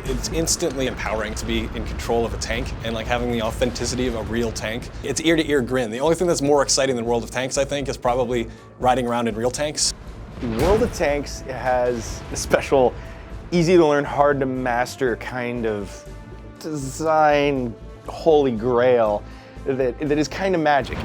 It's instantly empowering to be in control of a tank and like having the authenticity of a real tank. It's ear-to-ear grin. The only thing that's more exciting than World of Tanks, I think, is probably riding around in real tanks. World of Tanks has a special, easy to learn, hard to master kind of design holy grail that is kind of magic.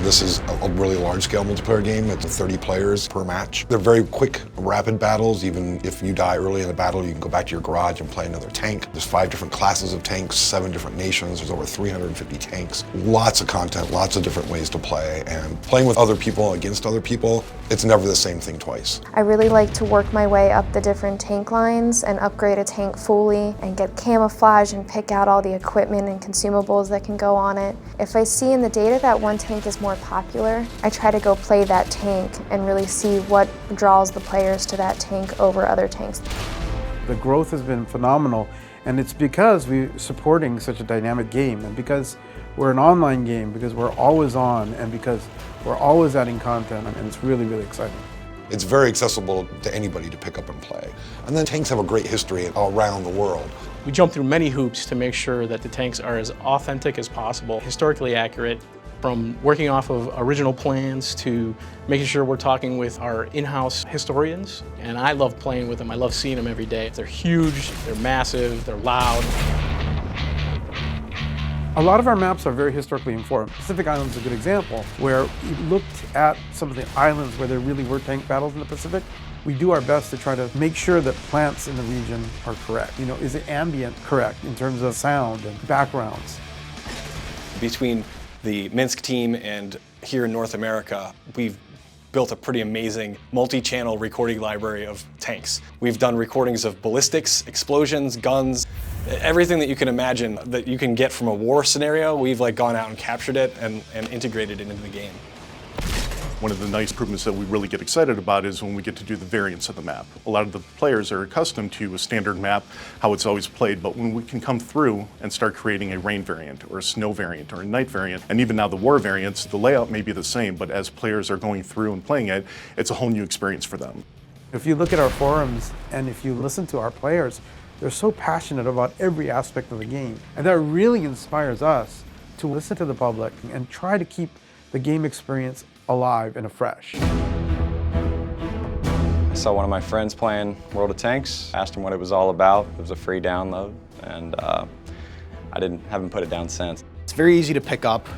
This is a really large-scale multiplayer game. It's 30 players per match. They're very quick, rapid battles. Even if you die early in the battle, you can go back to your garage and play another tank. There's 5 different classes of tanks, 7 different nations. There's over 350 tanks. Lots of content, lots of different ways to play. And playing with other people against other people, it's never the same thing twice. I really like to work my way up the different tank lines and upgrade a tank fully and get camouflage and pick out all the equipment and consumables that can go on it. If I see in the data that one tank is more popular, I try to go play that tank and really see what draws the players to that tank over other tanks. The growth has been phenomenal, and it's because we're supporting such a dynamic game, and because we're an online game, because we're always on, and because we're always adding content, and it's really, really exciting. It's very accessible to anybody to pick up and play. And then tanks have a great history around the world. We jump through many hoops to make sure that the tanks are as authentic as possible, historically accurate, from working off of original plans to making sure we're talking with our in-house historians. And I love playing with them. I love seeing them every day. They're huge, they're massive, they're loud. A lot of our maps are very historically informed. Pacific Islands is a good example, where we looked at some of the islands where there really were tank battles in the Pacific. We do our best to try to make sure that plants in the region are correct. You know, is the ambient correct in terms of sound and backgrounds? Between the Minsk team and here in North America, we've built a pretty amazing multi-channel recording library of tanks. We've done recordings of ballistics, explosions, guns, everything that you can imagine that you can get from a war scenario. We've like gone out and captured it and integrated it into the game. One of the nice improvements that we really get excited about is when we get to do the variants of the map. A lot of the players are accustomed to a standard map, how it's always played, but when we can come through and start creating a rain variant or a snow variant or a night variant, and even now the war variants, the layout may be the same, but as players are going through and playing it, it's a whole new experience for them. If you look at our forums and if you listen to our players, they're so passionate about every aspect of the game. And that really inspires us to listen to the public and try to keep the game experience alive and afresh. I saw one of my friends playing World of Tanks, asked him what it was all about. It was a free download, and I haven't put it down since. It's very easy to pick up,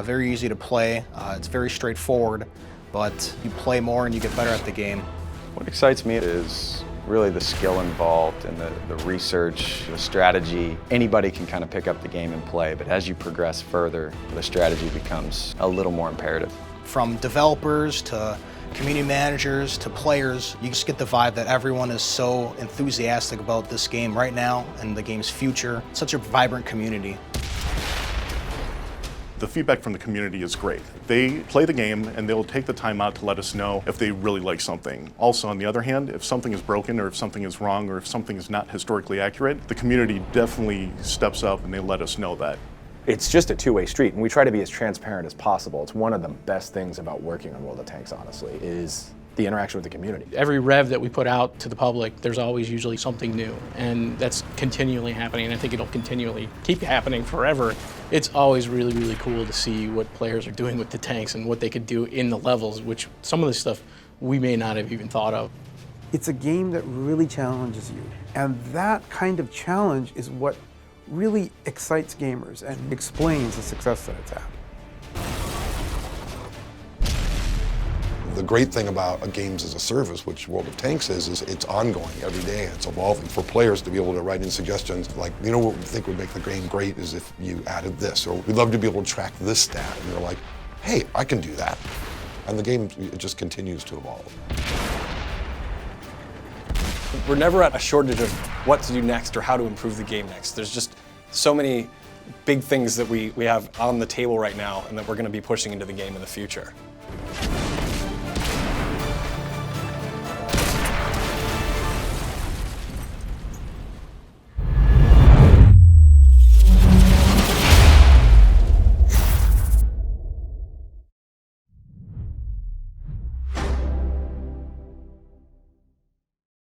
very easy to play. It's very straightforward, but you play more and you get better at the game. What excites me is really the skill involved and the research, the strategy. Anybody can kind of pick up the game and play, but as you progress further, the strategy becomes a little more imperative. From developers to community managers to players, you just get the vibe that everyone is so enthusiastic about this game right now and the game's future. It's such a vibrant community. The feedback from the community is great. They play the game and they'll take the time out to let us know if they really like something. Also, on the other hand, if something is broken or if something is wrong or if something is not historically accurate, the community definitely steps up and they let us know that. It's just a two-way street, and we try to be as transparent as possible. It's one of the best things about working on World of Tanks, honestly, is the interaction with the community. Every rev that we put out to the public, there's always usually something new, and that's continually happening, and I think it'll continually keep happening forever. It's always really, really cool to see what players are doing with the tanks and what they could do in the levels, which some of the stuff we may not have even thought of. It's a game that really challenges you, and that kind of challenge is what really excites gamers and explains the success that it's had. The great thing about a games as a service, which World of Tanks is it's ongoing every day. It's evolving. For players to be able to write in suggestions like, you know what we think would make the game great is if you added this, or we'd love to be able to track this stat. And they're like, hey, I can do that. And the game, it just continues to evolve. We're never at a shortage of what to do next or how to improve the game next. There's just so many big things that we have on the table right now and that we're going to be pushing into the game in the future.